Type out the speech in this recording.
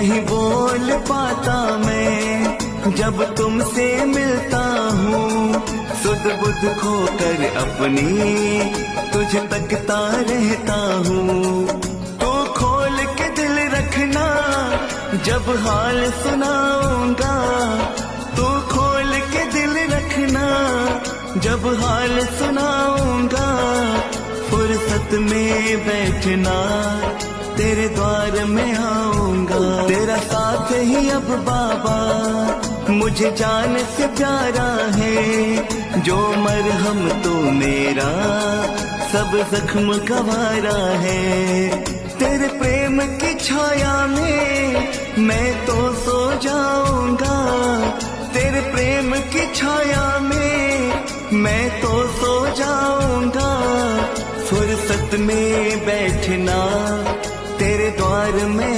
नहीं बोल पाता मैं जब तुमसे मिलता हूँ, सुध बुध खोकर अपनी तुझ तकता रहता हूँ। तो खोल के दिल रखना जब हाल सुनाऊंगा, तो खोल के दिल रखना जब हाल सुनाऊंगा। फुर्सत में बैठना तेरे द्वार में आऊंगा। तेरा साथ ही अब बाबा मुझे जान से प्यारा है, जो मरहम तो मेरा सब जख्म गवारा है। तेरे प्रेम की छाया में मैं तो सो जाऊंगा, तेरे प्रेम की छाया में मैं तो सो जाऊंगा। फुर्सत में बैठना तेरे द्वार में